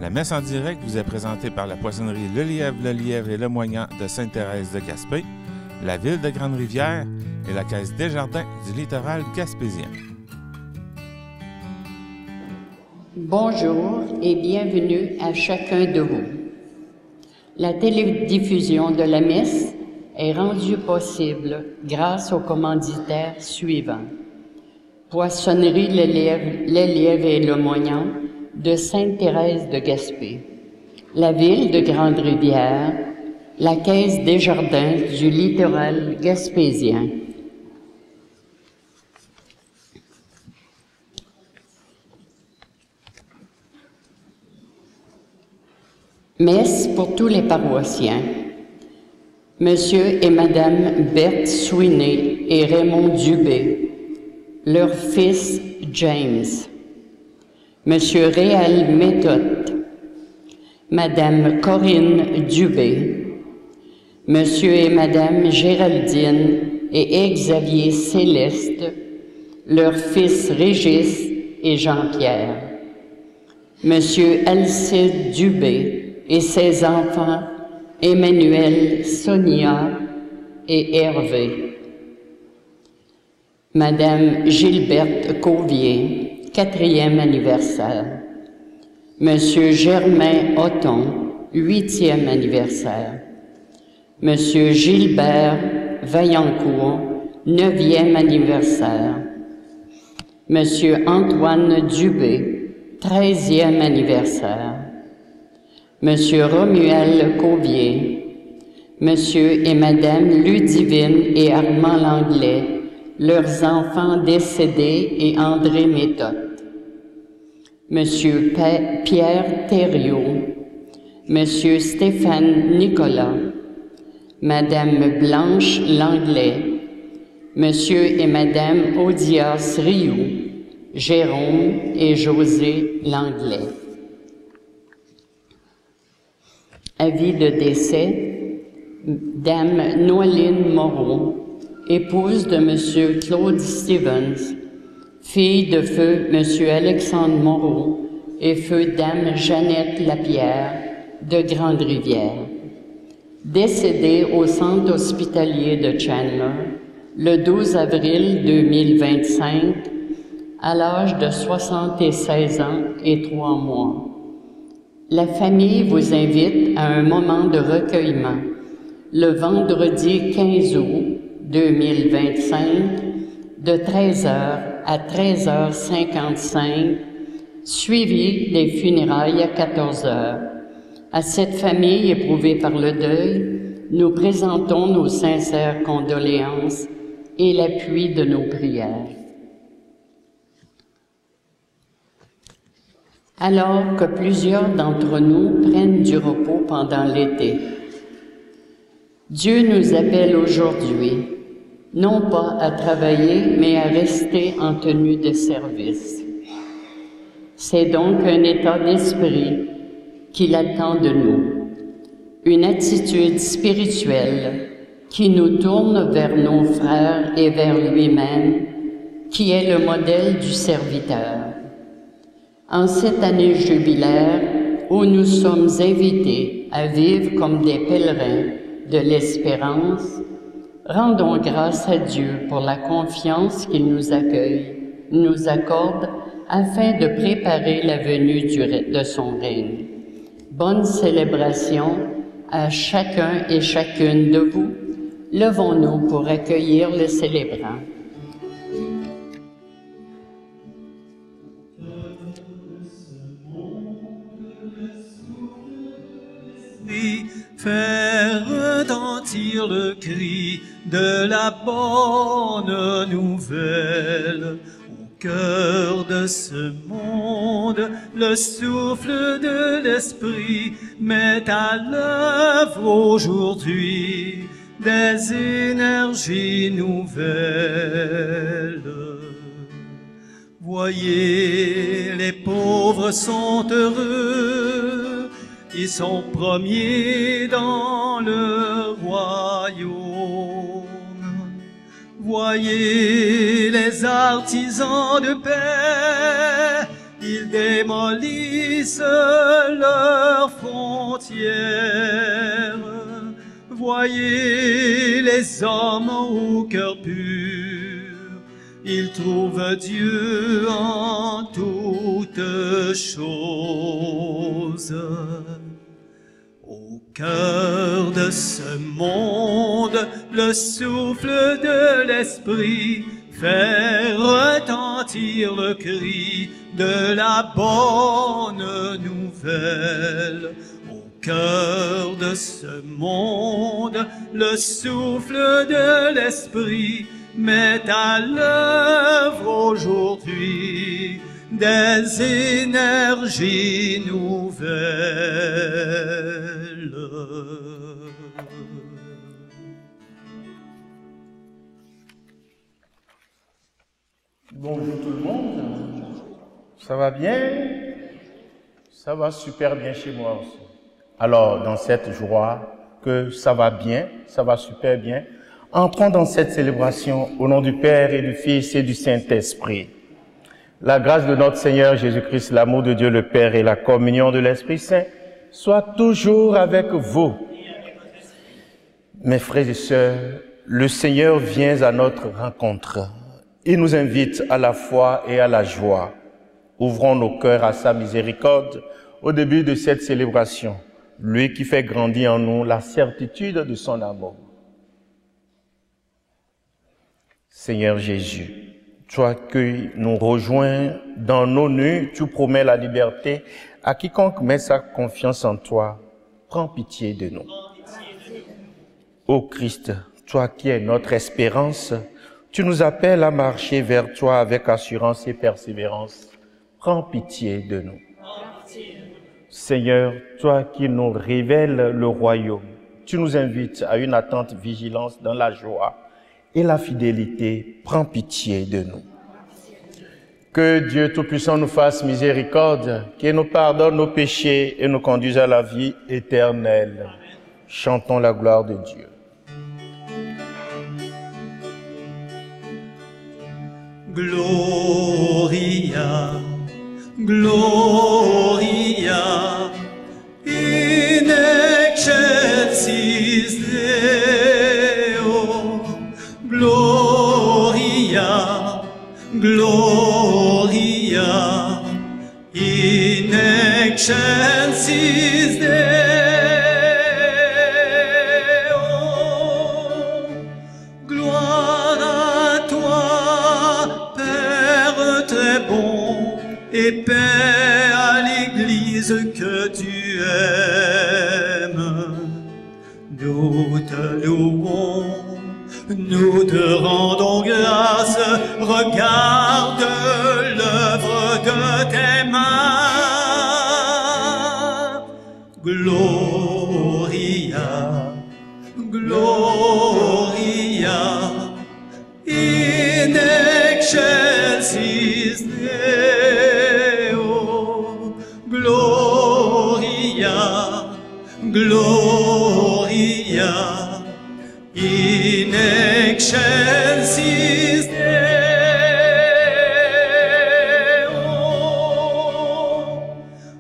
La messe en direct vous est présentée par la poissonnerie Le Lièvre et Le Moignant de Sainte-Thérèse de Gaspé, la ville de Grande-Rivière et la Caisse Desjardins du littoral gaspésien. Bonjour et bienvenue à chacun de vous. La télédiffusion de la messe est rendue possible grâce aux commanditaires suivants. Poissonnerie Le Lièvre et Le Moignant de Sainte-Thérèse de Gaspé, la ville de Grande-Rivière, la Caisse Desjardins du littoral gaspésien. Messe pour tous les paroissiens. Monsieur et Madame Berthe Sweeney et Raymond Dubé, leur fils James. Monsieur Réal Méthode, Madame Corinne Dubé, Monsieur et Madame Géraldine et Xavier Céleste, leurs fils Régis et Jean-Pierre, Monsieur Alcide Dubé et ses enfants Emmanuel, Sonia et Hervé, Madame Gilberte Cauvier, 4e anniversaire, Monsieur Germain Otton, 8e anniversaire, Monsieur Gilbert Vaillancourt, 9e anniversaire, Monsieur Antoine Dubé, 13e anniversaire, Monsieur Romuald Cauvier, Monsieur et Madame Ludivine et Armand Langlais, leurs enfants décédés et André Méthode, Monsieur Pierre Thériault, Monsieur Stéphane Nicolas, Madame Blanche Langlais, Monsieur et Madame Odias Rioux, Jérôme et José Langlais. Avis de décès, Dame Noéline Moreau, épouse de Monsieur Claude Stevens, fille de feu Monsieur Alexandre Moreau et feu Dame Jeannette Lapierre de Grande-Rivière, décédée au centre hospitalier de Chandler le 12 avril 2025 à l'âge de 76 ans et 3 mois. La famille vous invite à un moment de recueillement le vendredi 15 août 2025 de 13h à 13h55, suivi des funérailles à 14h. À cette famille éprouvée par le deuil, nous présentons nos sincères condoléances et l'appui de nos prières. Alors que plusieurs d'entre nous prennent du repos pendant l'été, Dieu nous appelle aujourd'hui, non pas à travailler, mais à rester en tenue de service. C'est donc un état d'esprit qu'il attend de nous, une attitude spirituelle qui nous tourne vers nos frères et vers lui-même, qui est le modèle du serviteur. En cette année jubilaire où nous sommes invités à vivre comme des pèlerins de l'espérance, rendons grâce à Dieu pour la confiance qu'il nous accorde afin de préparer la venue de son règne. Bonne célébration à chacun et chacune de vous. Levons-nous pour accueillir le célébrant. Faire retentir le cri de la bonne nouvelle. Au cœur de ce monde, le souffle de l'esprit met à l'œuvre aujourd'hui des énergies nouvelles. Voyez, les pauvres sont heureux, ils sont premiers dans le royaume. Voyez les artisans de paix, ils démolissent leurs frontières. Voyez les hommes au cœur pur, ils trouvent Dieu en toutes choses. Au cœur de ce monde, le souffle de l'Esprit fait retentir le cri de la bonne nouvelle. Au cœur de ce monde, le souffle de l'Esprit met à l'œuvre aujourd'hui des énergies nouvelles. Bonjour tout le monde, ça va bien? Ça va super bien chez moi aussi. Alors, dans cette joie que ça va bien, ça va super bien, entrons dans cette célébration au nom du Père et du Fils et du Saint-Esprit. La grâce de notre Seigneur Jésus-Christ, l'amour de Dieu le Père et la communion de l'Esprit Saint soient toujours avec vous. Mes frères et sœurs, le Seigneur vient à notre rencontre. Il nous invite à la foi et à la joie. Ouvrons nos cœurs à sa miséricorde au début de cette célébration, lui qui fait grandir en nous la certitude de son amour. Seigneur Jésus, toi qui nous rejoins dans nos nuits, tu promets la liberté à quiconque met sa confiance en toi. Prends pitié de nous. Ô Christ, toi qui es notre espérance, tu nous appelles à marcher vers toi avec assurance et persévérance. Prends pitié de nous. Seigneur, toi qui nous révèles le royaume, tu nous invites à une attente vigilance dans la joie et la fidélité. Prends pitié de nous. Que Dieu Tout-Puissant nous fasse miséricorde, qu'il nous pardonne nos péchés et nous conduise à la vie éternelle. Chantons la gloire de Dieu. Gloria, Gloria, in excelsis Deo. Gloria, Gloria, in excelsis Deo. Et paix à l'Église que tu aimes. Nous te louons, nous te rendons grâce. Regarde l'œuvre de tes mains. Gloria, Gloria, in excelsis Deo. Gloria, Gloria, in excelsis Deo.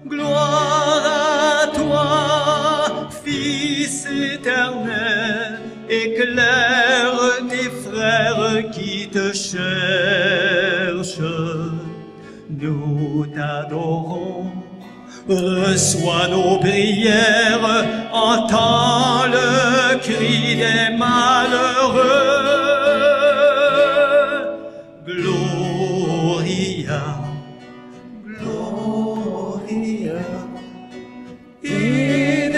Gloire à toi, Fils éternel, éclaire tes frères qui te cherchent. Nous t'adorons, reçois nos prières, entends le cri des malheureux. Gloria, Gloria, in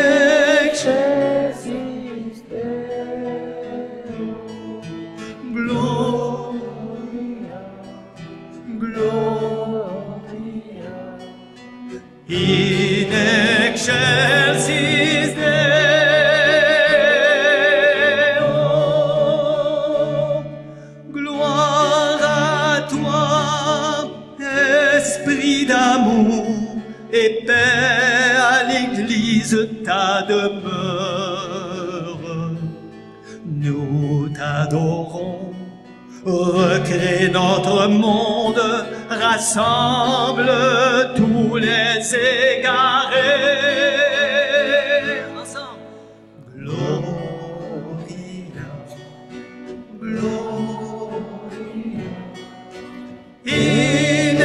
excelsis Deo. Gloria, Gloria, in excelsis Deo. Gloire à toi, Esprit d'amour, et paix à l'Église ta demeure. Nous t'adorons, recrée notre monde, rassemble tout les égarés. Ensemble. Gloria, Gloria, in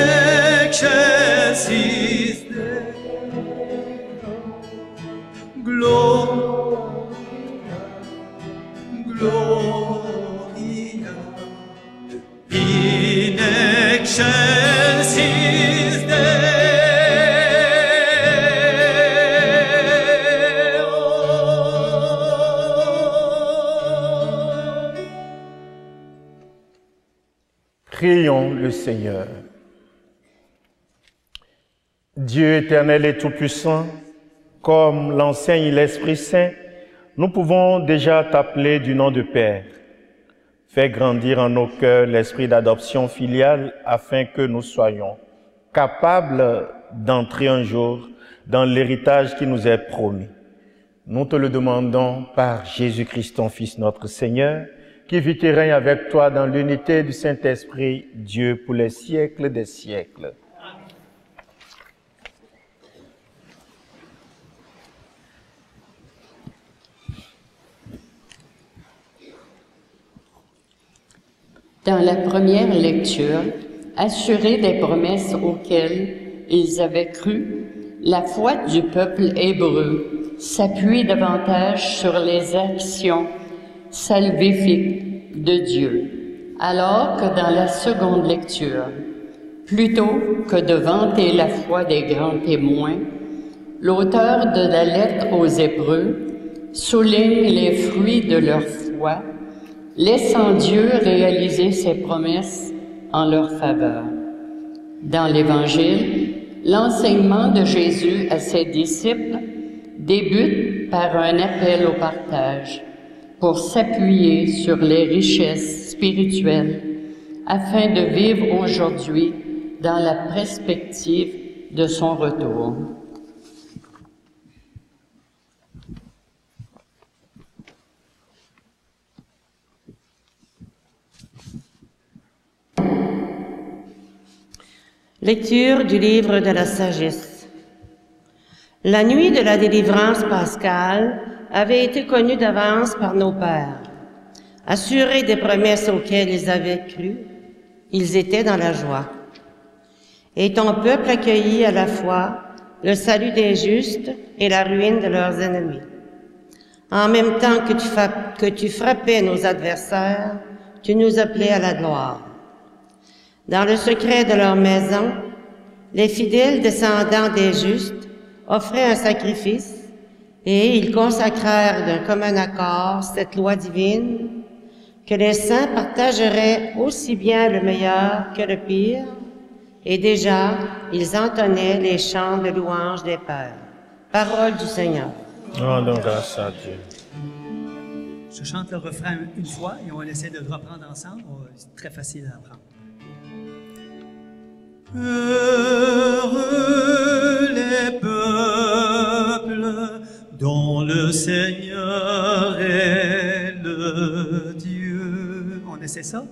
excelsis Deo. Gloria, Gloria, in excelsis Deo. Prions le Seigneur. Dieu éternel et tout-puissant, comme l'enseigne l'Esprit Saint, nous pouvons déjà t'appeler du nom de Père. Fais grandir en nos cœurs l'esprit d'adoption filiale afin que nous soyons capables d'entrer un jour dans l'héritage qui nous est promis. Nous te le demandons par Jésus-Christ, ton Fils, notre Seigneur, qui vit et règne avec toi dans l'unité du Saint-Esprit, Dieu pour les siècles des siècles. Dans la première lecture, assurés des promesses auxquelles ils avaient cru, la foi du peuple hébreu s'appuie davantage sur les actions salvifiques de Dieu, alors que dans la seconde lecture, plutôt que de vanter la foi des grands témoins, l'auteur de la lettre aux Hébreux souligne les fruits de leur foi, laissant Dieu réaliser ses promesses en leur faveur. Dans l'Évangile, l'enseignement de Jésus à ses disciples débute par un appel au partage pour s'appuyer sur les richesses spirituelles afin de vivre aujourd'hui dans la perspective de son retour. Lecture du livre de la sagesse. La nuit de la délivrance pascale avait été connue d'avance par nos pères. Assurés des promesses auxquelles ils avaient cru, ils étaient dans la joie. Et ton peuple accueillit à la fois le salut des justes et la ruine de leurs ennemis. En même temps que tu frappais nos adversaires, tu nous appelais à la gloire. Dans le secret de leur maison, les fidèles descendants des justes offraient un sacrifice et ils consacrèrent d'un commun accord cette loi divine que les saints partageraient aussi bien le meilleur que le pire, et déjà ils entonnaient les chants de louange des pères. Parole du Seigneur. Rendons grâce à Dieu. Je chante le refrain une fois et on va essayer de le reprendre ensemble. C'est très facile à apprendre. Heureux les peuples dont le Seigneur est le Dieu. On essaie ça?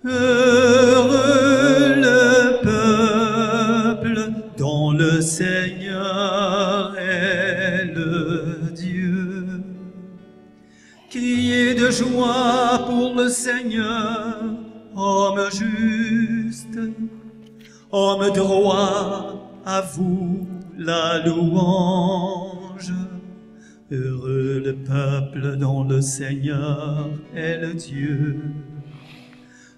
Heureux le peuple dont le Seigneur est le Dieu. Criez de joie pour le Seigneur, homme juste. Homme droit, à vous la louange. Heureux le peuple dont le Seigneur est le Dieu.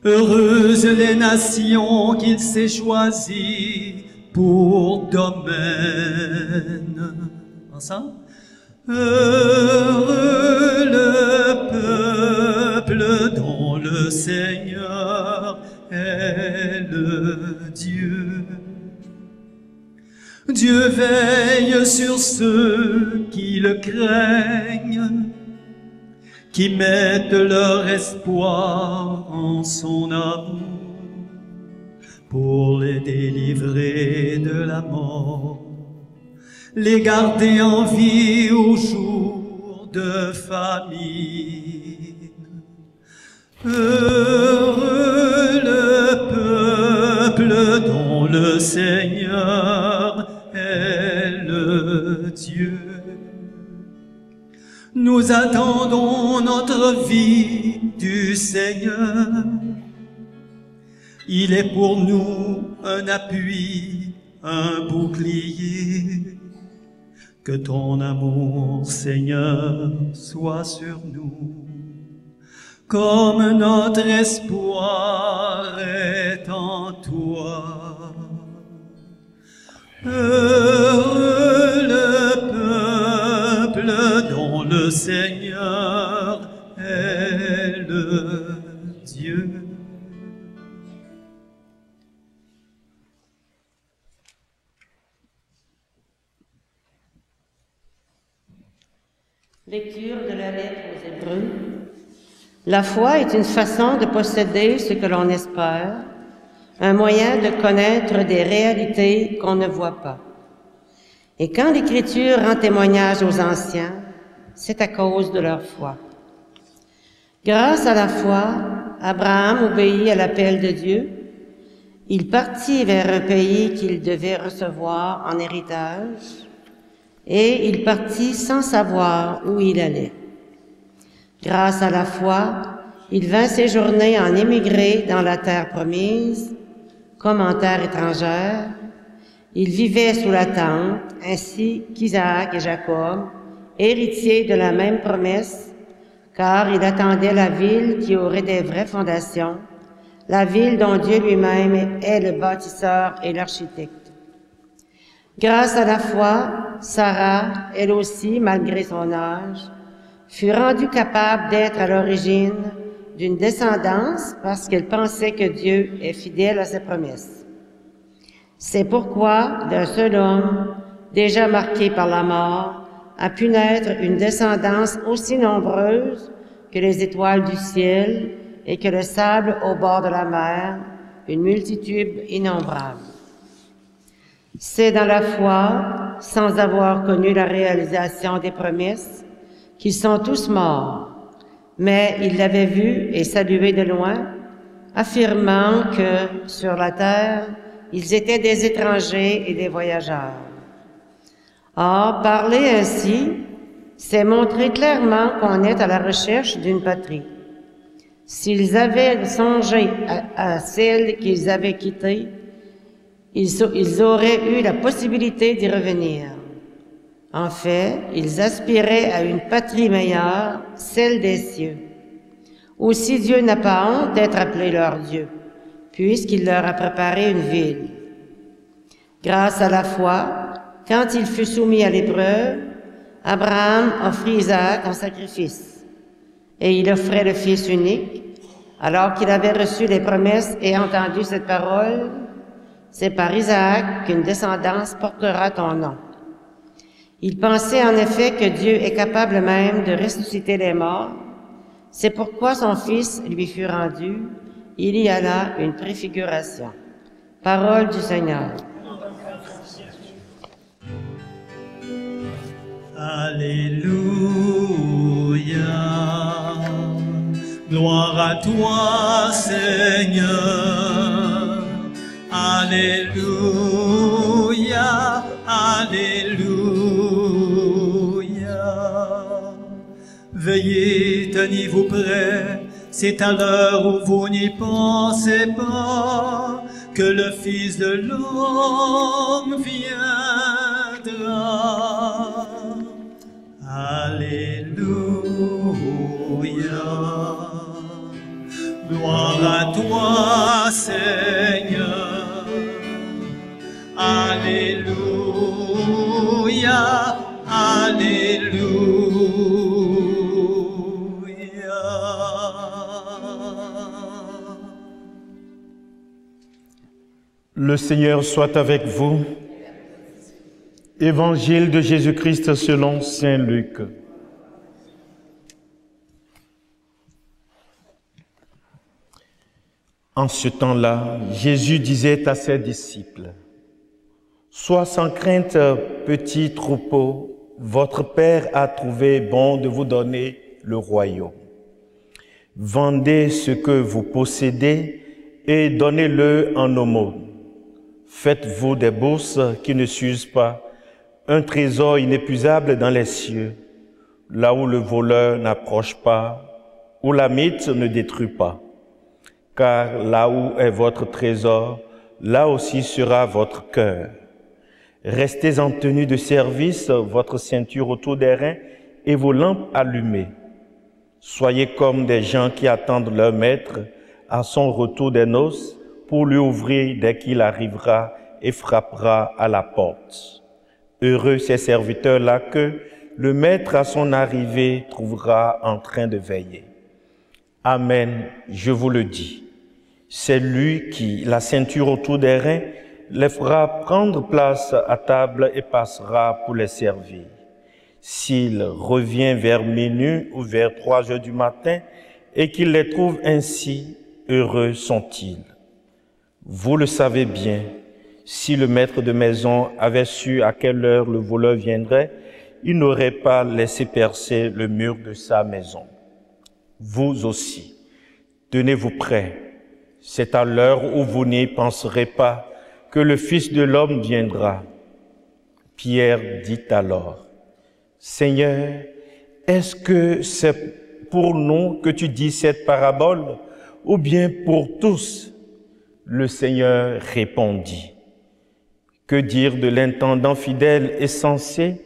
Heureuses les nations qu'il s'est choisies pour domaine. Ensemble. Heureux le peuple dont le Seigneur est le Dieu. Dieu veille sur ceux qui le craignent, qui mettent leur espoir en son amour, pour les délivrer de la mort, les garder en vie au jour de famine. Heureux le peuple dont le Seigneur Dieu. Nous attendons notre vie du Seigneur. Il est pour nous un appui, un bouclier. Que ton amour, Seigneur, soit sur nous, comme notre espoir est en toi. Heureux le peuple dont le Seigneur est le Dieu. Lecture de la lettre aux Hébreux. La foi est une façon de posséder ce que l'on espère, un moyen de connaître des réalités qu'on ne voit pas. Et quand l'Écriture rend témoignage aux anciens, c'est à cause de leur foi. Grâce à la foi, Abraham obéit à l'appel de Dieu. Il partit vers un pays qu'il devait recevoir en héritage, et il partit sans savoir où il allait. Grâce à la foi, il vint séjourner en émigré dans la terre promise, comme en terre étrangère. Il vivait sous la tente, ainsi qu'Isaac et Jacob, héritiers de la même promesse, car il attendait la ville qui aurait des vraies fondations, la ville dont Dieu lui-même est le bâtisseur et l'architecte. Grâce à la foi, Sarah, elle aussi, malgré son âge, fut rendue capable d'être à l'origine d'une descendance parce qu'elle pensait que Dieu est fidèle à ses promesses. C'est pourquoi, d'un seul homme, déjà marqué par la mort, a pu naître une descendance aussi nombreuse que les étoiles du ciel et que le sable au bord de la mer, une multitude innombrable. C'est dans la foi, sans avoir connu la réalisation des promesses, qu'ils sont tous morts, mais ils l'avaient vu et salué de loin, affirmant que, sur la terre, ils étaient des étrangers et des voyageurs. Or, parler ainsi, c'est montrer clairement qu'on est à la recherche d'une patrie. S'ils avaient songé à celle qu'ils avaient quittée, ils auraient eu la possibilité d'y revenir. En fait, ils aspiraient à une patrie meilleure, celle des cieux. Aussi Dieu n'a pas honte d'être appelé leur Dieu, puisqu'il leur a préparé une ville. Grâce à la foi, quand il fut soumis à l'épreuve, Abraham offrit Isaac en sacrifice, et il offrait le fils unique, alors qu'il avait reçu les promesses et entendu cette parole, c'est par Isaac qu'une descendance portera ton nom. Il pensait en effet que Dieu est capable même de ressusciter les morts. C'est pourquoi son fils lui fut rendu. Il y a là une préfiguration. Parole du Seigneur. Alléluia. Gloire à toi, Seigneur. Alléluia. Alléluia. Veillez, tenez-vous prêts, c'est à l'heure où vous n'y pensez pas que le Fils de l'homme viendra. Alléluia. Gloire à toi, Seigneur. Alléluia, alléluia. Le Seigneur soit avec vous. Évangile de Jésus-Christ selon saint Luc. En ce temps-là, Jésus disait à ses disciples: « Sois sans crainte, petit troupeau, votre Père a trouvé bon de vous donner le royaume. Vendez ce que vous possédez et donnez-le en aumône. Faites-vous des bourses qui ne s'usent pas, un trésor inépuisable dans les cieux, là où le voleur n'approche pas, où la mythe ne détruit pas. Car là où est votre trésor, là aussi sera votre cœur. Restez en tenue de service, votre ceinture autour des reins et vos lampes allumées. Soyez comme des gens qui attendent leur maître à son retour des noces pour lui ouvrir dès qu'il arrivera et frappera à la porte. Heureux ces serviteurs-là que le maître à son arrivée trouvera en train de veiller. Amen, je vous le dis. C'est lui qui, la ceinture autour des reins, les fera prendre place à table et passera pour les servir. S'il revient vers minuit ou vers 3 heures du matin et qu'il les trouve ainsi, heureux sont-ils. Vous le savez bien, si le maître de maison avait su à quelle heure le voleur viendrait, il n'aurait pas laissé percer le mur de sa maison. Vous aussi, tenez-vous prêts. C'est à l'heure où vous n'y penserez pas que le Fils de l'homme viendra. Pierre dit alors, « Seigneur, est-ce que c'est pour nous que tu dis cette parabole, ou bien pour tous ?» Le Seigneur répondit, « Que dire de l'intendant fidèle et sensé,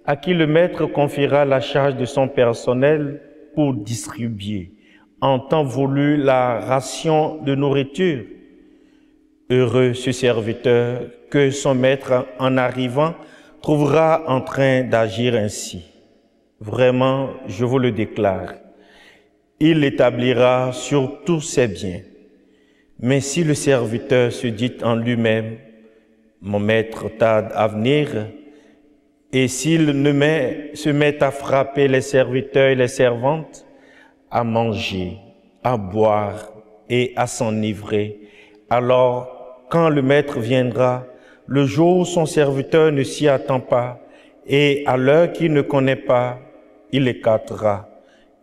à qui le maître confiera la charge de son personnel pour distribuer en temps voulu la ration de nourriture? Heureux ce serviteur que son maître, en arrivant, trouvera en train d'agir ainsi. Vraiment, je vous le déclare, il l'établira sur tous ses biens. Mais si le serviteur se dit en lui-même, mon maître tarde à venir, et s'il se met à frapper les serviteurs et les servantes, à manger, à boire et à s'enivrer, alors quand le maître viendra, le jour où son serviteur ne s'y attend pas, et à l'heure qu'il ne connaît pas, il l'écartera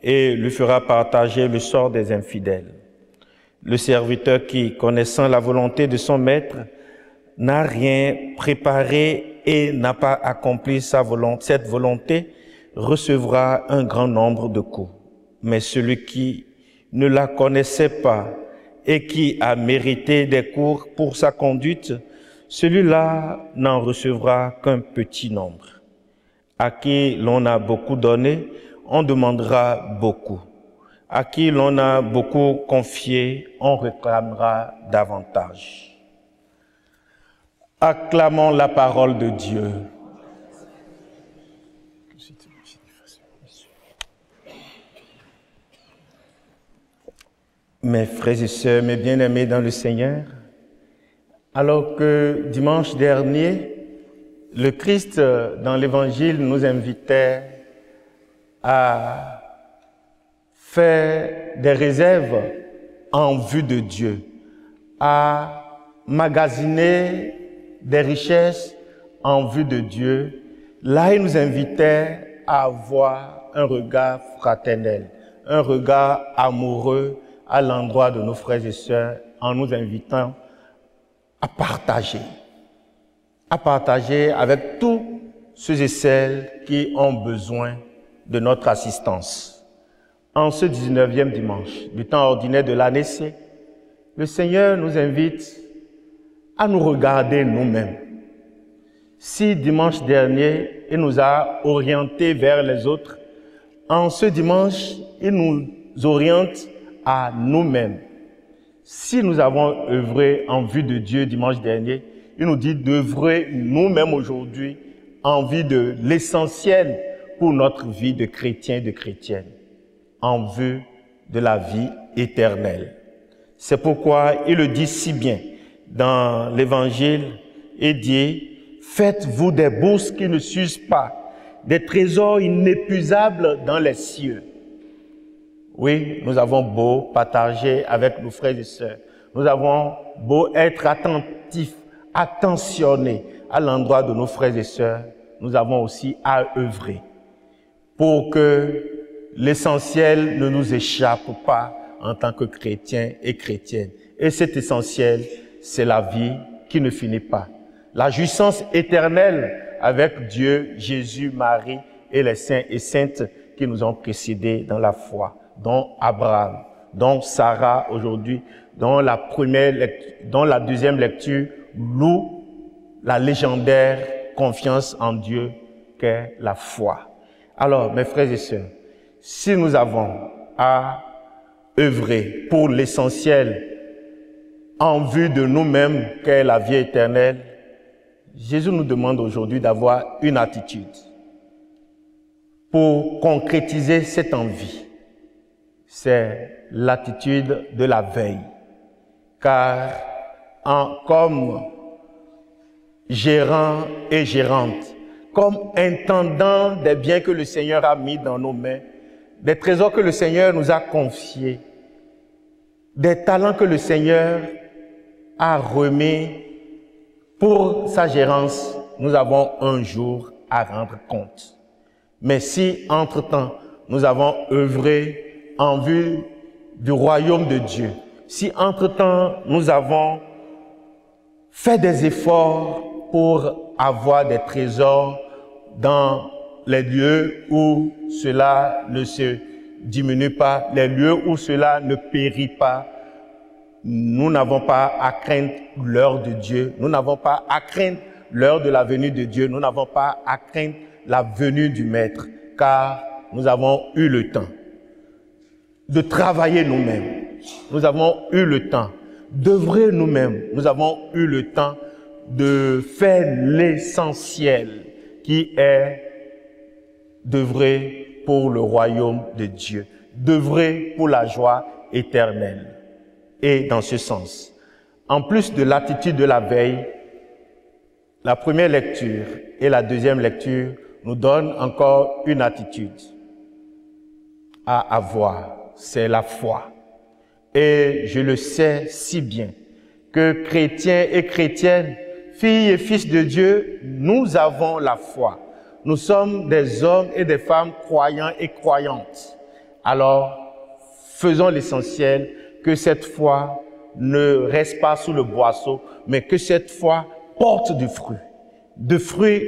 et lui fera partager le sort des infidèles. Le serviteur qui, connaissant la volonté de son maître, n'a rien préparé et n'a pas accompli cette volonté, recevra un grand nombre de coups. Mais celui qui ne la connaissait pas et qui a mérité des coups pour sa conduite, celui-là n'en recevra qu'un petit nombre. À qui l'on a beaucoup donné, on demandera beaucoup. À qui l'on a beaucoup confié, on réclamera davantage. Acclamons la parole de Dieu. Mes frères et sœurs, mes bien-aimés dans le Seigneur, alors que dimanche dernier, le Christ dans l'Évangile nous invitait à faire des réserves en vue de Dieu, à magasiner des richesses en vue de Dieu. Là, il nous invitait à avoir un regard fraternel, un regard amoureux à l'endroit de nos frères et sœurs, en nous invitant à partager avec tous ceux et celles qui ont besoin de notre assistance. En ce 19e dimanche du temps ordinaire de l'année C, le Seigneur nous invite à nous regarder nous-mêmes. Si dimanche dernier, il nous a orientés vers les autres, en ce dimanche, il nous oriente à nous-mêmes. Si nous avons œuvré en vue de Dieu dimanche dernier, il nous dit d'œuvrer nous-mêmes aujourd'hui en vue de l'essentiel pour notre vie de chrétien et de chrétienne, en vue de la vie éternelle. C'est pourquoi il le dit si bien dans l'Évangile, il dit « Faites-vous des bourses qui ne s'usent pas, des trésors inépuisables dans les cieux. » Oui, nous avons beau partager avec nos frères et sœurs, nous avons beau être attentifs, attentionnés à l'endroit de nos frères et sœurs, nous avons aussi à œuvrer pour que l'essentiel ne nous échappe pas en tant que chrétiens et chrétiennes. Et cet essentiel, c'est la vie qui ne finit pas. La jouissance éternelle avec Dieu, Jésus, Marie et les saints et saintes qui nous ont précédés dans la foi, dont Abraham, dont Sarah aujourd'hui, dont la deuxième lecture loue la légendaire confiance en Dieu qu'est la foi. Alors, mes frères et sœurs, si nous avons à œuvrer pour l'essentiel en vue de nous-mêmes qu'est la vie éternelle, Jésus nous demande aujourd'hui d'avoir une attitude pour concrétiser cette envie. C'est l'attitude de la veille. Car comme gérant et gérante, comme intendant des biens que le Seigneur a mis dans nos mains, des trésors que le Seigneur nous a confiés, des talents que le Seigneur a remis pour sa gérance, nous avons un jour à rendre compte. Mais si, entre-temps, nous avons œuvré en vue du royaume de Dieu, si, entre-temps, nous avons fait des efforts pour avoir des trésors dans les lieux où cela ne se diminue pas, les lieux où cela ne périt pas, nous n'avons pas à craindre l'heure de Dieu, nous n'avons pas à craindre l'heure de la venue de Dieu, nous n'avons pas à craindre la venue du Maître, car nous avons eu le temps de travailler nous-mêmes, nous avons eu le temps d'œuvrer nous-mêmes, nous avons eu le temps de faire l'essentiel qui est d'œuvrer pour le royaume de Dieu, d'œuvrer pour la joie éternelle. Et dans ce sens, en plus de l'attitude de la veille, la première lecture et la deuxième lecture nous donnent encore une attitude à avoir, c'est la foi. Et je le sais si bien que chrétiens et chrétiennes, filles et fils de Dieu, nous avons la foi. Nous sommes des hommes et des femmes croyants et croyantes. Alors, faisons l'essentiel, que cette foi ne reste pas sous le boisseau, mais que cette foi porte du fruit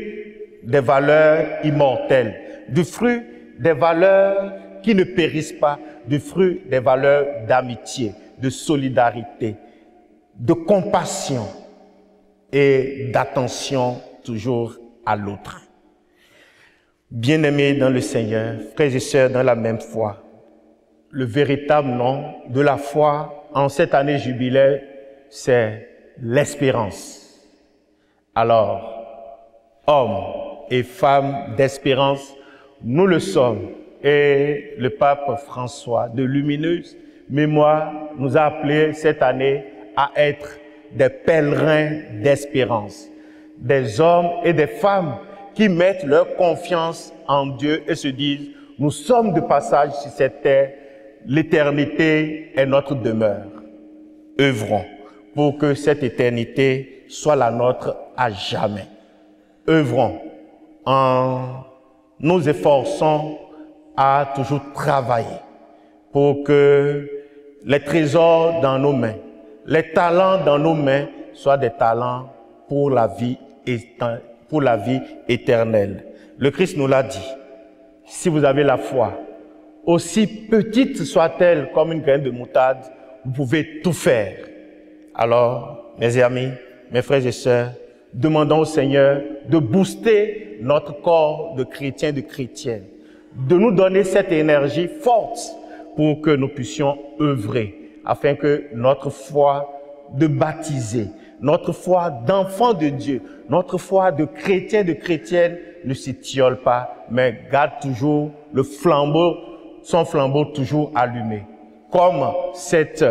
des valeurs immortelles, du fruit des valeurs qui ne périssent pas, du fruit des valeurs d'amitié, de solidarité, de compassion et d'attention toujours à l'autre. Bien-aimés dans le Seigneur, frères et sœurs dans la même foi, le véritable nom de la foi en cette année jubilaire, c'est l'espérance. Alors, hommes et femmes d'espérance, nous le sommes. Et le pape François, de lumineuse mémoire, nous a appelés cette année à être des pèlerins d'espérance. Des hommes et des femmes qui mettent leur confiance en Dieu et se disent, nous sommes de passage sur cette terre, l'éternité est notre demeure. Œuvrons pour que cette éternité soit la nôtre à jamais. Œuvrons en nous efforçant à toujours travailler pour que les trésors dans nos mains, les talents dans nos mains soient des talents pour la vie éternelle. Le Christ nous l'a dit, si vous avez la foi, aussi petite soit-elle comme une graine de moutarde, vous pouvez tout faire. Alors, mes amis, mes frères et sœurs, demandons au Seigneur de booster notre corps de chrétiens, de chrétiennes, de nous donner cette énergie forte pour que nous puissions œuvrer, afin que notre foi de baptisés, notre foi d'enfants de Dieu, notre foi de chrétiens, de chrétiennes ne s'étiole pas, mais garde toujours le flambeau, son flambeau toujours allumé. Comme cette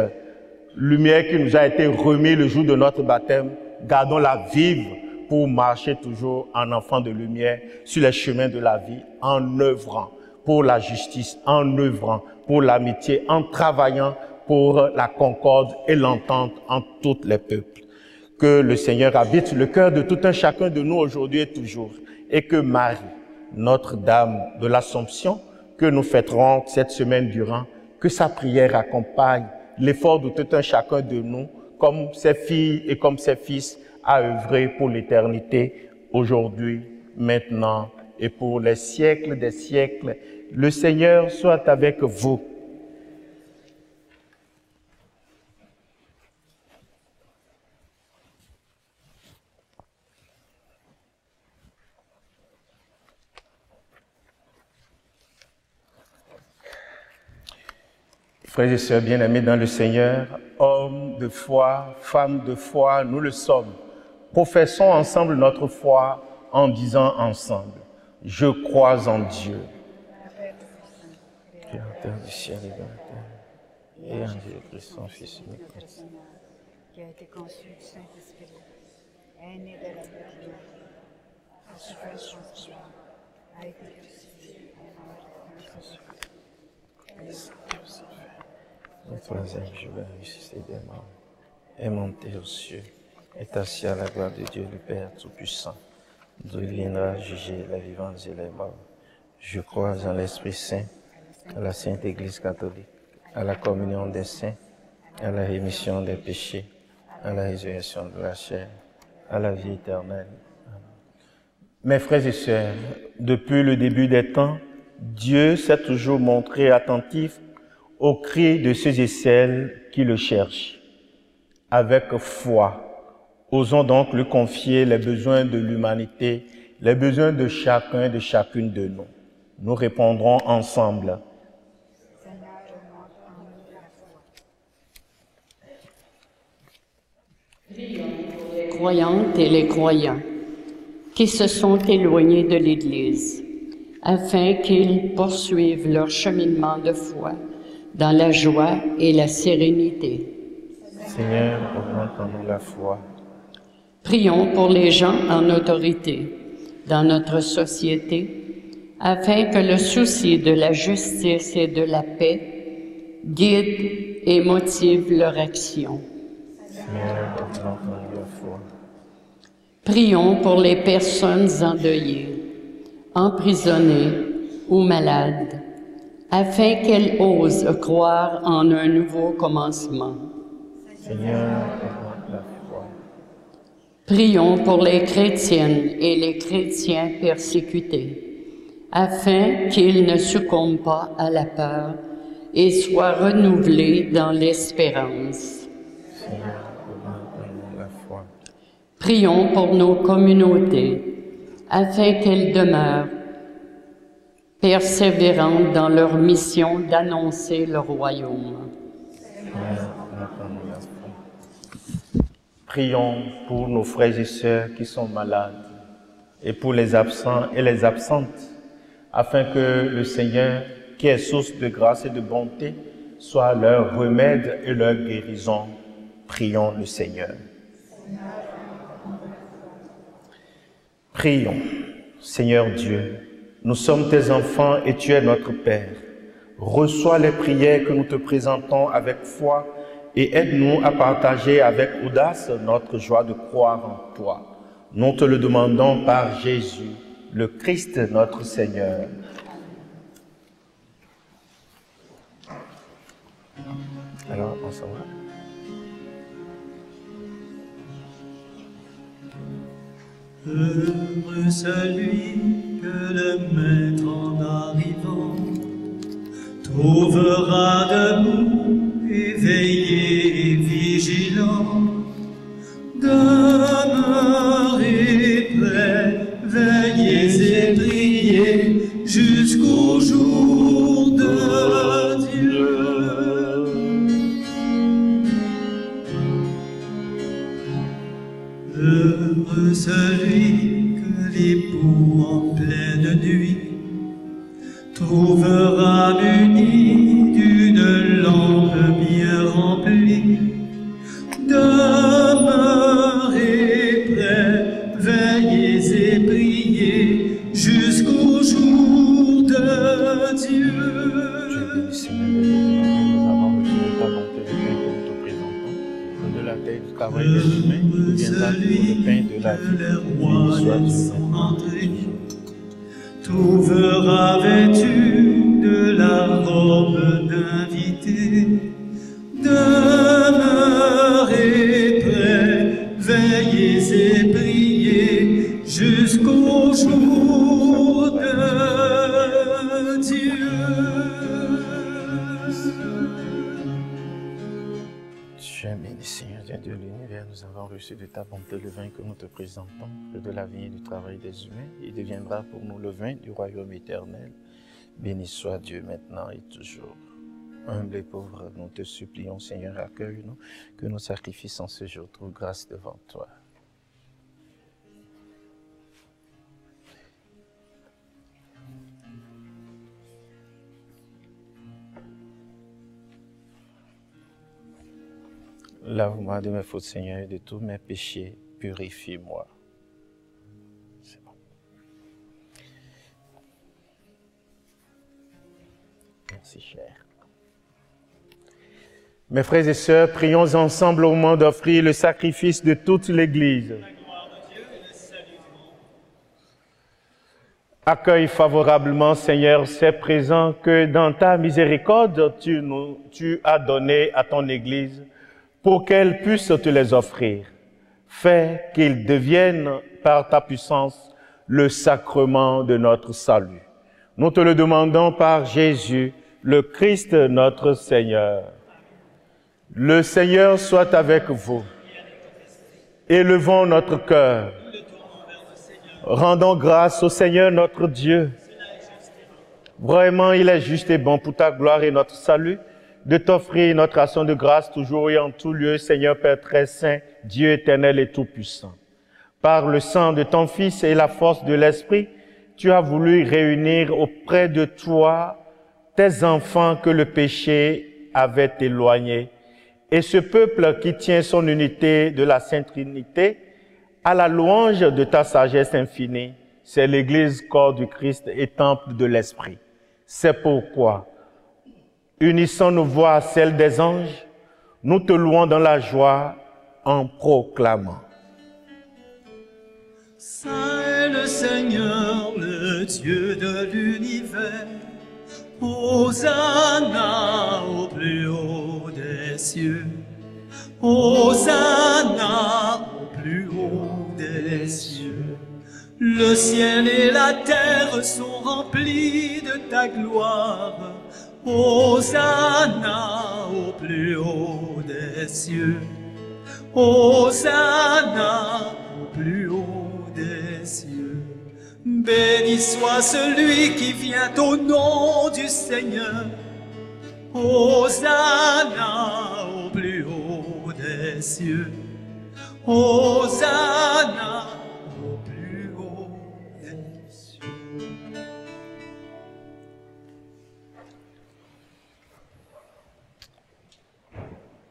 lumière qui nous a été remise le jour de notre baptême, gardons-la vive pour marcher toujours en enfant de lumière sur les chemins de la vie, en œuvrant pour la justice, en œuvrant pour l'amitié, en travaillant pour la concorde et l'entente entre tous les peuples. Que le Seigneur habite le cœur de tout un chacun de nous aujourd'hui et toujours, et que Marie, Notre-Dame de l'Assomption, que nous fêterons cette semaine durant, que sa prière accompagne l'effort de tout un chacun de nous, comme ses filles et comme ses fils, à œuvrer pour l'éternité, aujourd'hui maintenant et pour les siècles des siècles. Le Seigneur soit avec vous. Frères et sœurs bien-aimés dans le Seigneur, hommes de foi, femmes de foi, nous le sommes. Professons ensemble notre foi en disant ensemble, « Je crois en Dieu. » Créateur du ciel et de la terre, et en Jésus-Christ, son Fils unique, qui a été conçu du Saint-Esprit, est né de la Vierge Marie, a souffert conscience, a été crucifié, le troisième jour est ressuscité des morts, est monté aux cieux, est assis à la gloire de Dieu le Père Tout-Puissant, d'où il viendra juger les vivants et les morts. Je crois en l'Esprit Saint, à la Sainte Église catholique, à la communion des saints, à la rémission des péchés, à la résurrection de la chair, à la vie éternelle. Mes frères et sœurs, depuis le début des temps, Dieu s'est toujours montré attentif aux cris de ceux et celles qui le cherchent. Avec foi, osons donc lui confier les besoins de l'humanité, les besoins de chacun et de chacune de nous. Nous répondrons ensemble. Les croyantes et les croyants qui se sont éloignés de l'Église, afin qu'ils poursuivent leur cheminement de foi dans la joie et la sérénité. Seigneur, augmente en nous la foi. Prions pour les gens en autorité dans notre société, afin que le souci de la justice et de la paix guide et motive leur action. Seigneur, augmente en nous la foi. Prions pour les personnes endeuillées, emprisonnées ou malades, afin qu'elles osent croire en un nouveau commencement. Seigneur, augmente la foi. Prions pour les chrétiennes et les chrétiens persécutés, afin qu'ils ne succombent pas à la peur et soient renouvelés dans l'espérance. Seigneur, augmente en nous la foi. Prions pour nos communautés, afin qu'elles demeurent persévérantes dans leur mission d'annoncer le royaume. Seigneur, augmente en nous la foi. Prions pour nos frères et sœurs qui sont malades et pour les absents et les absentes, afin que le Seigneur, qui est source de grâce et de bonté, soit leur remède et leur guérison. Prions le Seigneur. Prions. Seigneur Dieu, nous sommes tes enfants et tu es notre Père. Reçois les prières que nous te présentons avec foi et aide-nous à partager avec audace notre joie de croire en toi. Nous te le demandons par Jésus, le Christ notre Seigneur. Alors, on s'en va. Heureux celui que le Maître en arrivant trouvera debout, éveillé et vigilant. Demeurez prêts, veillez et priez jusqu'au jour de Dieu. Heureux celui que l'époux en pleine nuit trouvera muni d'une lampe bien remplie. Demeurez prêts, veillez et priez jusqu'au jour de Dieu. Nous avons reçu de ta bonté le pain que nous te présentons. De la terre du travail des humains, viendra le pain de la vie. Béni soit Dieu. Trouvera vêtu de la robe d'invité. Demeurez prêts, veillez et priez jusqu'au jusqu'au jour de Dieu. Tu es béni, Seigneur Dieu de l'univers. Nous avons reçu de ta bonté le vin que nous te présentons, fruit de la vie et du travail des humains. Il deviendra pour nous le vin du royaume éternel. Béni soit Dieu maintenant et toujours. Humble et pauvre, nous te supplions, Seigneur, accueille-nous, que nos sacrifices en ce jour trouvent grâce devant toi. Lave-moi de mes fautes, Seigneur, et de tous mes péchés, purifie-moi. C'est bon. Merci, cher. Mes frères et sœurs, prions ensemble au moment d'offrir le sacrifice de toute l'Église. Accueille favorablement, Seigneur, ces présents que dans ta miséricorde, tu as donnés à ton Église pour qu'elle puisse te les offrir. Fais qu'ils deviennent, par ta puissance, le sacrement de notre salut. Nous te le demandons par Jésus, le Christ notre Seigneur. Le Seigneur soit avec vous. Élevons notre cœur. Rendons grâce au Seigneur notre Dieu. Vraiment, il est juste et bon pour ta gloire et notre salut de t'offrir notre action de grâce toujours et en tout lieu, Seigneur Père très saint, Dieu éternel et tout-puissant. Par le sang de ton Fils et la force de l'Esprit, tu as voulu réunir auprès de toi tes enfants que le péché avait éloignés. Et ce peuple qui tient son unité de la Sainte Trinité, à la louange de ta sagesse infinie, c'est l'Église, corps du Christ et temple de l'Esprit. C'est pourquoi, unissant nos voix à celles des anges, nous te louons dans la joie en proclamant. Saint est le Seigneur, le Dieu de l'univers. Hosanna au plus haut des cieux. Hosanna au plus haut des cieux. Le ciel et la terre sont remplis de ta gloire. Hosanna au plus haut des cieux. Hosanna au plus haut des cieux. Béni soit celui qui vient au nom du Seigneur. Hosanna au plus haut des cieux. Hosanna au plus haut des cieux.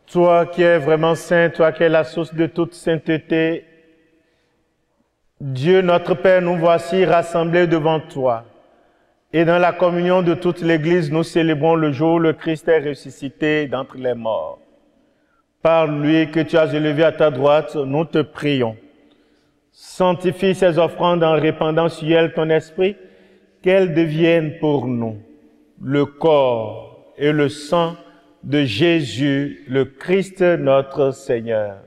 Toi qui es vraiment saint, toi qui es la source de toute sainteté, Dieu notre Père, nous voici rassemblés devant toi. Et dans la communion de toute l'Église, nous célébrons le jour où le Christ est ressuscité d'entre les morts. Par lui que tu as élevé à ta droite, nous te prions. Sanctifie ces offrandes en répandant sur elles ton esprit, qu'elles deviennent pour nous le corps et le sang de Jésus, le Christ notre Seigneur.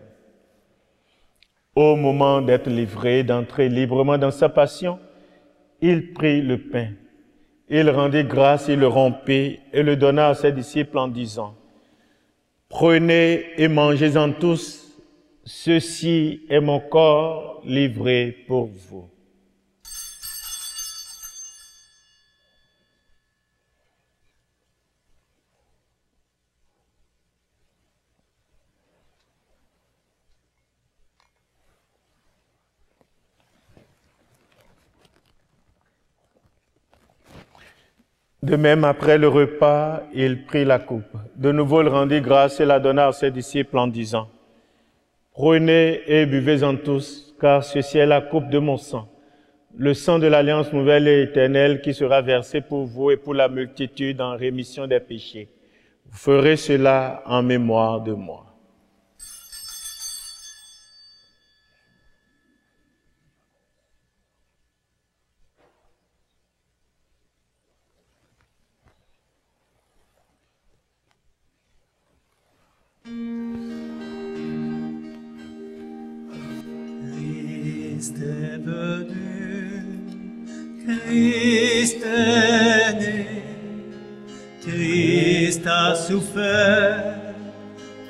Au moment d'être livré, d'entrer librement dans sa passion, il prit le pain. Il rendit grâce, il le rompit et le donna à ses disciples en disant, « Prenez et mangez-en tous, ceci est mon corps livré pour vous. » De même, après le repas, il prit la coupe. De nouveau, il rendit grâce et la donna à ses disciples en disant, « Prenez et buvez-en tous, car ceci est la coupe de mon sang, le sang de l'alliance nouvelle et éternelle qui sera versé pour vous et pour la multitude en rémission des péchés. Vous ferez cela en mémoire de moi. » Christ est venu Christ est né, Christ a souffert,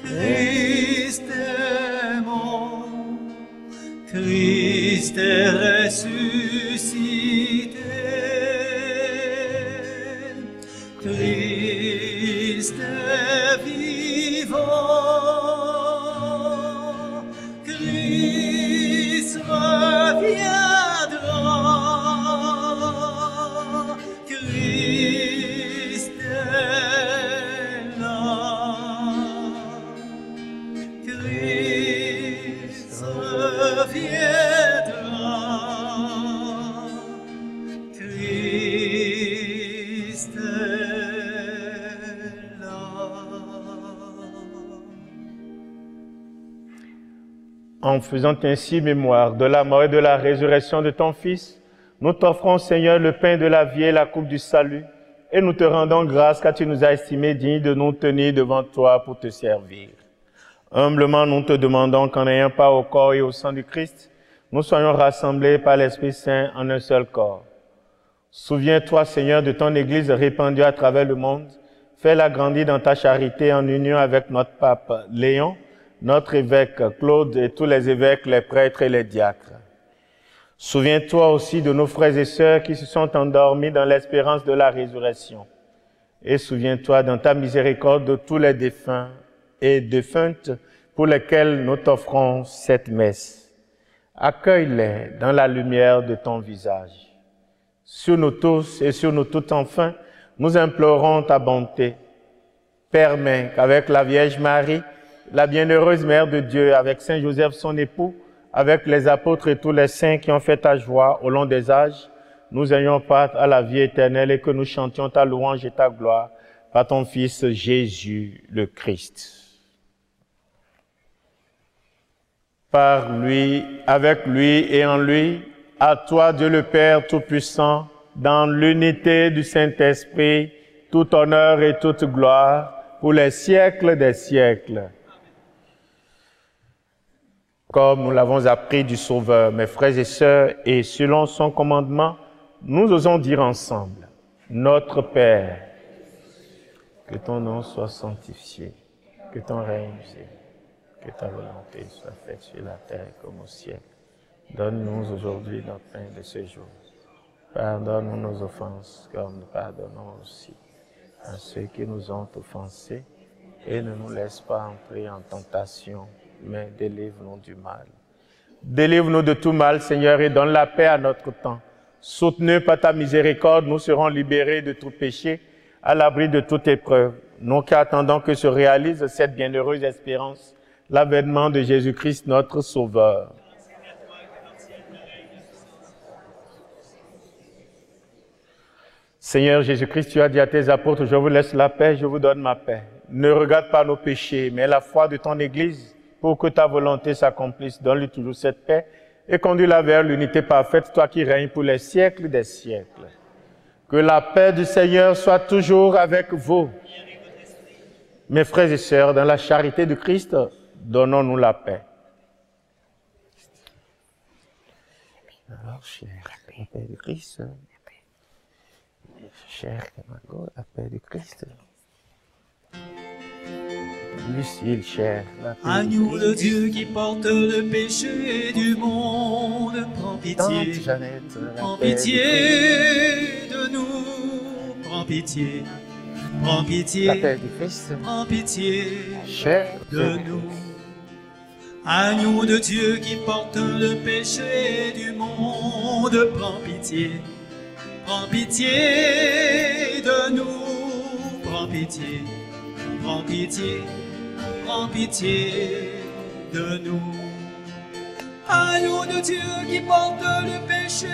Christ est mort, Christ est ressuscité, Christ est vivant, Christ reviendra, Christ est là, Christ reviendra, Christ est là. En faisant ainsi mémoire de la mort et de la résurrection de ton Fils, nous t'offrons, Seigneur, le pain de la vie et la coupe du salut, et nous te rendons grâce car tu nous as estimés dignes de nous tenir devant toi pour te servir. Humblement, nous te demandons qu'en ayant part au corps et au sang du Christ, nous soyons rassemblés par l'Esprit Saint en un seul corps. Souviens-toi, Seigneur, de ton Église répandue à travers le monde. Fais-la grandir dans ta charité en union avec notre pape Léon, notre évêque Claude et tous les évêques, les prêtres et les diacres. Souviens-toi aussi de nos frères et sœurs qui se sont endormis dans l'espérance de la résurrection. Et souviens-toi dans ta miséricorde de tous les défunts et défuntes pour lesquels nous t'offrons cette messe. Accueille-les dans la lumière de ton visage. Sur nous tous et sur nous toutes enfin, nous implorons ta bonté. Permets qu'avec la Vierge Marie, la bienheureuse Mère de Dieu, avec Saint Joseph son époux, avec les apôtres et tous les saints qui ont fait ta joie au long des âges, nous ayons part à la vie éternelle et que nous chantions ta louange et ta gloire par ton Fils Jésus le Christ. Par lui, avec lui et en lui, à toi Dieu le Père Tout-Puissant, dans l'unité du Saint-Esprit, tout honneur et toute gloire pour les siècles des siècles. Comme nous l'avons appris du Sauveur, mes frères et sœurs, et selon son commandement, nous osons dire ensemble, Notre Père, que ton nom soit sanctifié, que ton règne vienne, que ta volonté soit faite sur la terre comme au ciel. Donne-nous aujourd'hui notre pain de ce jour. Pardonne-nous nos offenses, comme nous pardonnons aussi à ceux qui nous ont offensés, et ne nous laisse pas entrer en tentation, mais délivre-nous du mal. Délivre-nous de tout mal, Seigneur, et donne la paix à notre temps. Soutenus par ta miséricorde, nous serons libérés de tout péché, à l'abri de toute épreuve. Nous qui attendons que se réalise cette bienheureuse espérance, l'avènement de Jésus-Christ, notre Sauveur. Seigneur Jésus-Christ, tu as dit à tes apôtres, je vous laisse la paix, je vous donne ma paix. Ne regarde pas nos péchés, mais la foi de ton Église, pour que ta volonté s'accomplisse. Donne-lui toujours cette paix et conduis-la vers l'unité parfaite, toi qui règnes pour les siècles des siècles. Que la paix du Seigneur soit toujours avec vous. Mes frères et sœurs, dans la charité du Christ, donnons-nous la paix. Alors, cher, la paix du Christ. Cher Margot, la paix du Christ. Lucille, cher, la paix Agneau de Dieu qui porte le péché du monde, prends pitié, Jeannette, prends pitié de nous, prends pitié, prends pitié, la paix du Christ. prends pitié Cher de nous. Agneau de Dieu qui porte le péché du monde, prends pitié de nous, prends pitié, prends pitié, prends pitié de nous. Agneau de Dieu qui porte le péché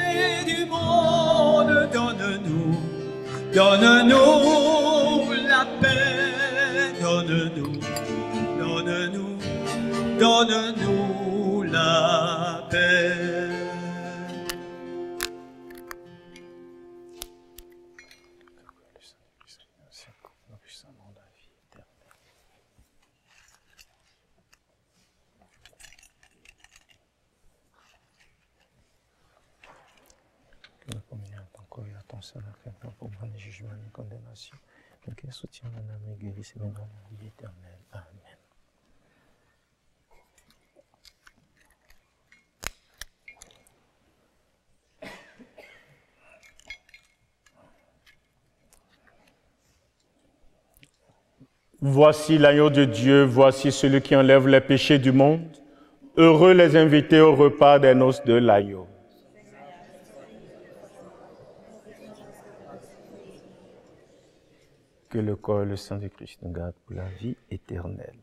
du monde, donne-nous, donne-nous la paix, donne-nous, donne-nous, donne-nous la paix. Que la communion de ton corps et ça n'a qu'un temps pour moi, ni jugement, ni condamnation. Mais qu'elle soutient mon âme et guérisse maintenant la vie éternelle. Amen. Voici l'agneau de Dieu, voici celui qui enlève les péchés du monde. Heureux les invités au repas des noces de l'agneau. Que le corps et le sang de Christ nous gardent pour la vie éternelle.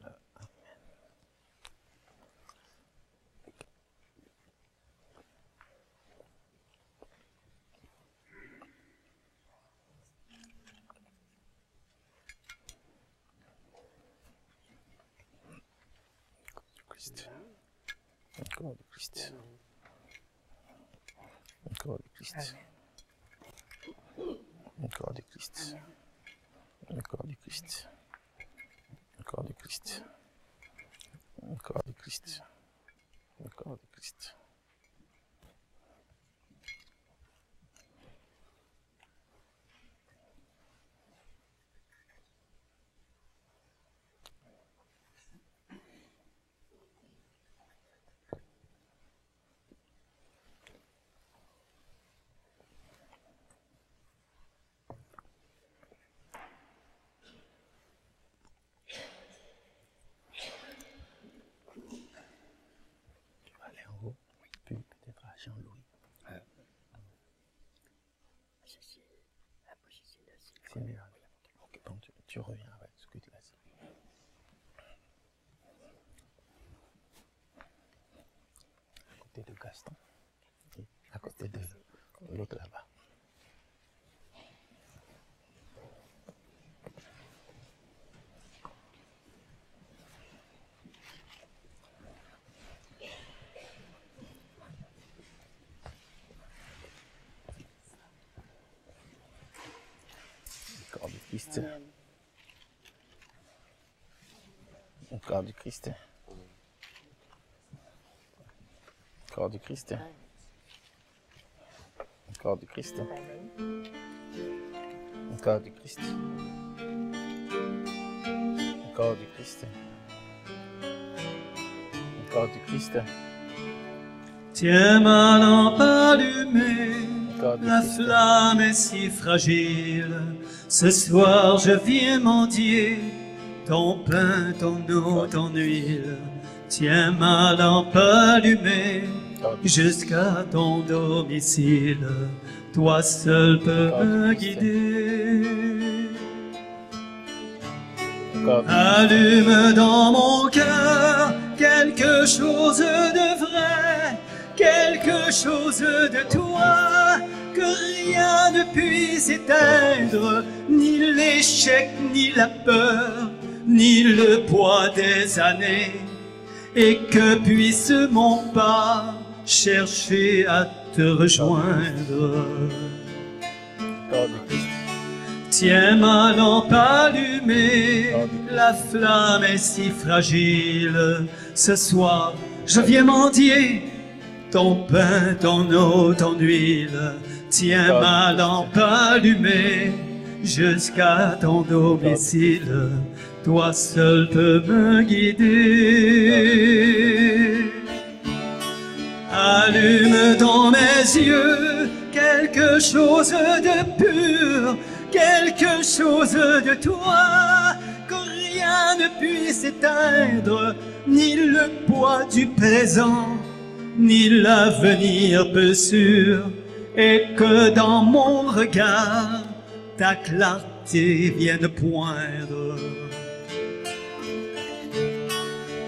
Encore de Christ. Encore de Christ. Encore de Christ. Encore de Christ. Encore de Christ. Encore de Christ. Encore de Christ. Jean-Louis. C'est mieux. Ok, donc tu reviens avec ce que tu as dit. À côté de Gaston et à côté de l'autre là-bas. Christ. Au corps du Christ. Au corps du Christ. Au corps du Christ. Au corps du Christ. Au corps du Christ. Au corps du Christ. Tiens ma lampe allumée, la flamme est si fragile. Ce soir je viens mendier ton pain, ton eau, ton huile. Tiens ma lampe allumée jusqu'à ton domicile. Toi seul peux me guider. Allume dans mon cœur quelque chose de vrai, quelque chose de toi, que rien ne puisse éteindre, ni l'échec, ni la peur, ni le poids des années, et que puisse mon pas chercher à te rejoindre. Tiens ma lampe allumée, la flamme est si fragile. Ce soir, je viens mendier ton pain, ton eau, ton huile. Tiens ma lampe allumée jusqu'à ton domicile. Toi seul peux me guider. Allume dans mes yeux quelque chose de pur, quelque chose de toi, que rien ne puisse éteindre, ni le poids du présent, ni l'avenir peu sûr, et que dans mon regard, ta clarté vienne poindre.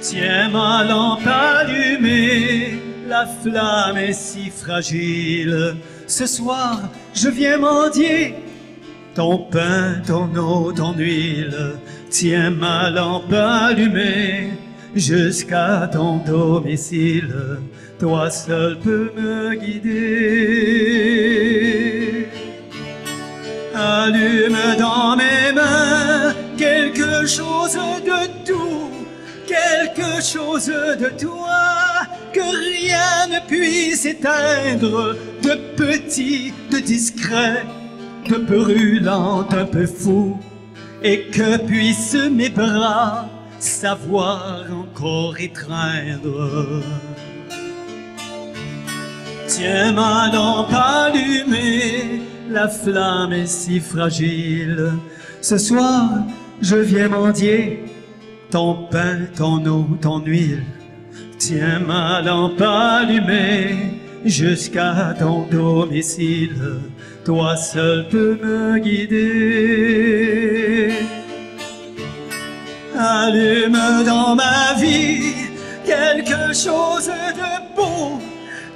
Tiens ma lampe allumée, la flamme est si fragile. Ce soir, je viens mendier ton pain, ton eau, ton huile. Tiens ma lampe allumée jusqu'à ton domicile. Toi seul peux me guider. Allume dans mes mains quelque chose de doux, quelque chose de toi, que rien ne puisse éteindre, de petit, de discret, de brûlante un peu fou, et que puissent mes bras savoir encore étreindre. Tiens ma lampe allumée, la flamme est si fragile. Ce soir, je viens mendier ton pain, ton eau, ton huile. Tiens ma lampe allumée jusqu'à ton domicile. Toi seul peux me guider. Allume dans ma vie quelque chose de beau,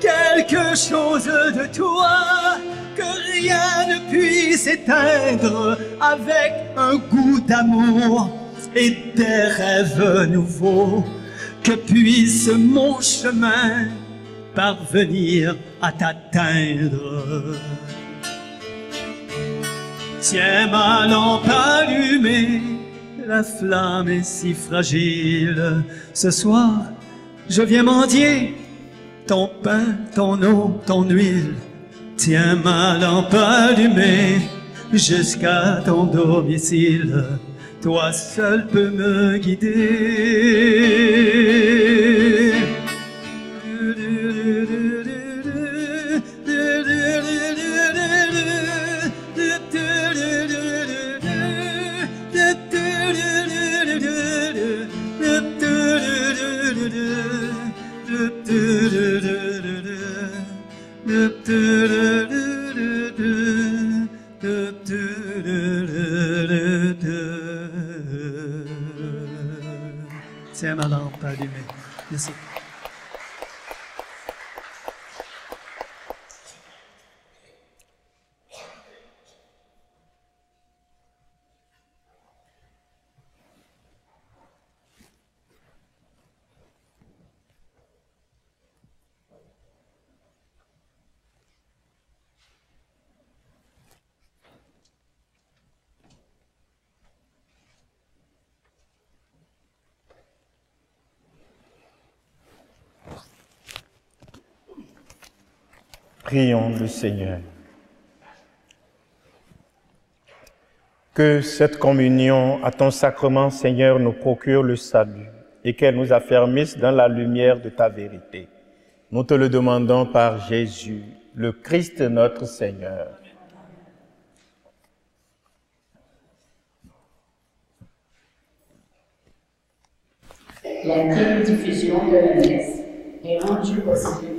quelque chose de toi, que rien ne puisse éteindre, avec un goût d'amour et des rêves nouveaux, que puisse mon chemin parvenir à t'atteindre. Tiens ma lampe allumée, la flamme est si fragile. Ce soir, je viens mendier ton pain, ton eau, ton huile. Tiens ma lampe allumée jusqu'à ton domicile. Toi seul peux me guider. Tiens ma lampe allumée. Merci. Prions le Seigneur. Que cette communion à ton sacrement, Seigneur, nous procure le salut et qu'elle nous affermisse dans la lumière de ta vérité. Nous te le demandons par Jésus, le Christ notre Seigneur. La télédiffusion de la messe est rendue possible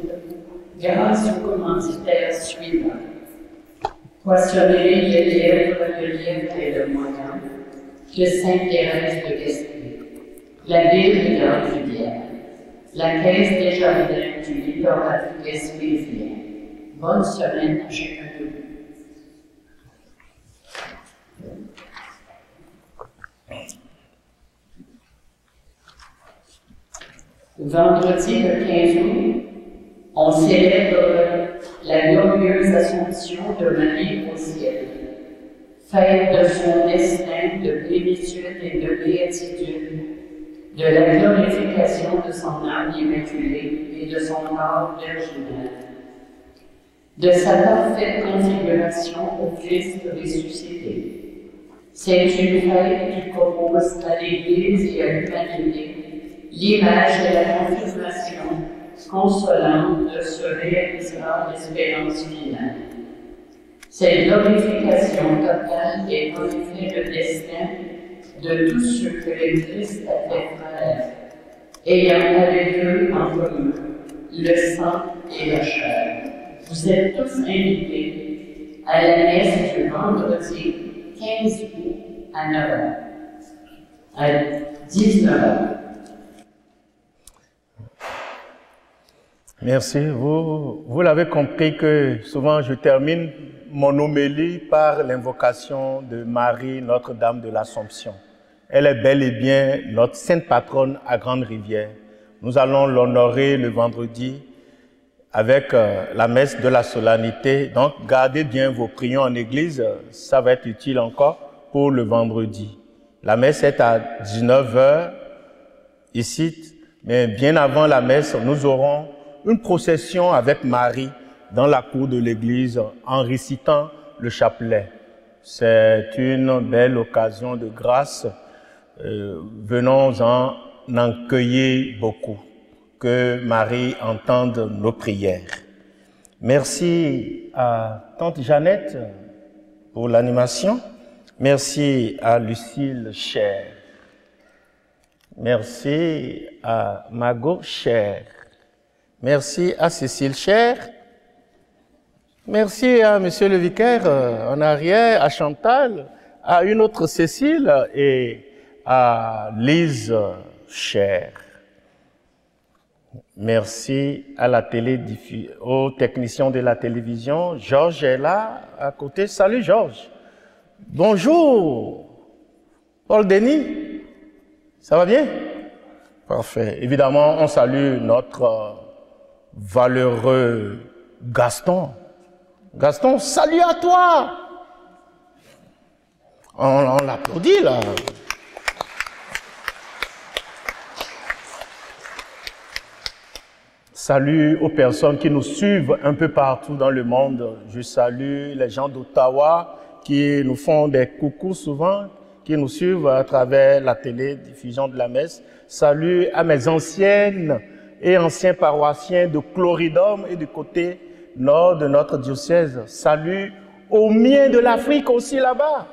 grâce aux commanditaires suivants. Poissonnerie Le Lièvre et le Moyen, de Sainte-Thérèse de Gaspé, la ville de Rivière, la Caisse des Jardins du littoral gaspésien. Bonne semaine à chacun de vous. Vendredi le 15 août, on célèbre la glorieuse Assomption de Marie au ciel, fête de son destin de plénitude et de béatitude, de la glorification de son âme immaculée et de son corps virginal, de sa parfaite configuration au Christ ressuscité. C'est une fête qui propose à l'Église et à l'humanité l'image de la confirmation consolante de ce réalisera l'espérance finale. Cette glorification totale est en effet le destin de tous ceux que le Christ a fait frères, ayant avec eux en commun le sang et la chair. Vous êtes tous invités à la messe du vendredi 15 août à 9h, à 19h. Merci. Vous l'avez compris que souvent je termine mon homélie par l'invocation de Marie, Notre-Dame de l'Assomption. Elle est bel et bien notre sainte patronne à Grande-Rivière. Nous allons l'honorer le vendredi avec la messe de la solennité. Donc, gardez bien vos prions en église, ça va être utile encore pour le vendredi. La messe est à 19h ici, mais bien avant la messe, nous aurons une procession avec Marie dans la cour de l'église en récitant le chapelet. C'est une belle occasion de grâce. Venons-en cueillir beaucoup. Que Marie entende nos prières. Merci à Tante Jeannette pour l'animation. Merci à Lucille Cher. Merci à Margot Cher. Merci à Cécile Cher. Merci à Monsieur le Vicaire en arrière, à Chantal, à une autre Cécile et à Lise Cher. Merci à aux techniciens de la télévision. Georges est là, à côté. Salut Georges. Bonjour. Paul Denis. Ça va bien? Parfait. Évidemment, on salue notre valeureux Gaston. Gaston, salut à toi. On l'applaudit là. Salut aux personnes qui nous suivent un peu partout dans le monde. Je salue les gens d'Ottawa qui nous font des coucous souvent, qui nous suivent à travers la télédiffusion de la messe. Salut à mes anciennes et anciens paroissiens de Chloridum et du côté nord de notre diocèse. Salut aux miens de l'Afrique aussi là-bas.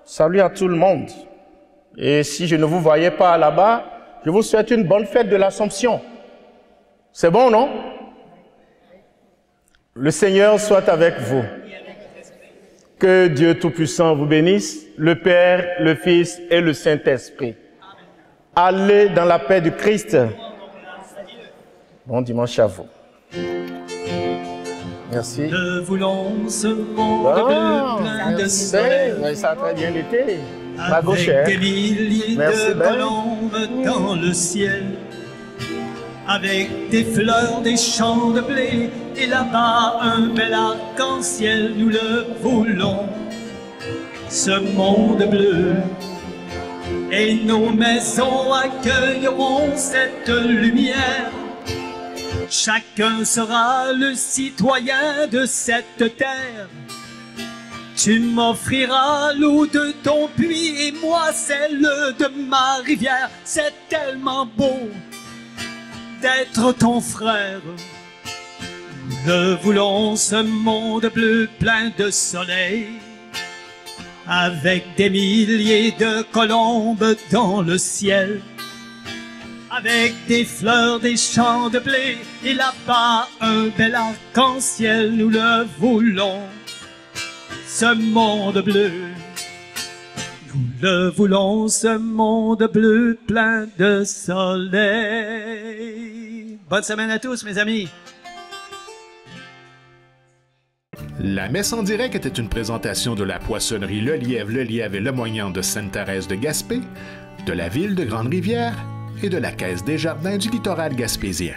Salut à tout le monde. Et si je ne vous voyais pas là-bas, je vous souhaite une bonne fête de l'Assomption. C'est bon, non? Le Seigneur soit avec vous. Que Dieu Tout-Puissant vous bénisse, le Père, le Fils et le Saint-Esprit. Allez dans la paix du Christ. Bon dimanche à vous. Merci. Nous voulons ce monde plein de soleil. Oui, ça a très bien été. Avec des milliers de colombes dans le ciel. Avec des fleurs, des champs de blé, et là-bas un bel arc-en-ciel, nous le voulons, ce monde bleu. Et nos maisons accueilleront cette lumière. Chacun sera le citoyen de cette terre. Tu m'offriras l'eau de ton puits et moi celle de ma rivière. C'est tellement beau d'être ton frère. Nous voulons ce monde bleu plein de soleil, avec des milliers de colombes dans le ciel, avec des fleurs, des champs de blé, et là-bas un bel arc-en-ciel. Nous le voulons, ce monde bleu. Nous le voulons, ce monde bleu plein de soleil. Bonne semaine à tous, mes amis. La messe en direct était une présentation de la poissonnerie Le Lièvre et Le Moignant de Sainte-Thérèse de Gaspé, de la ville de Grande-Rivière et de la Caisse des Jardins du littoral gaspésien.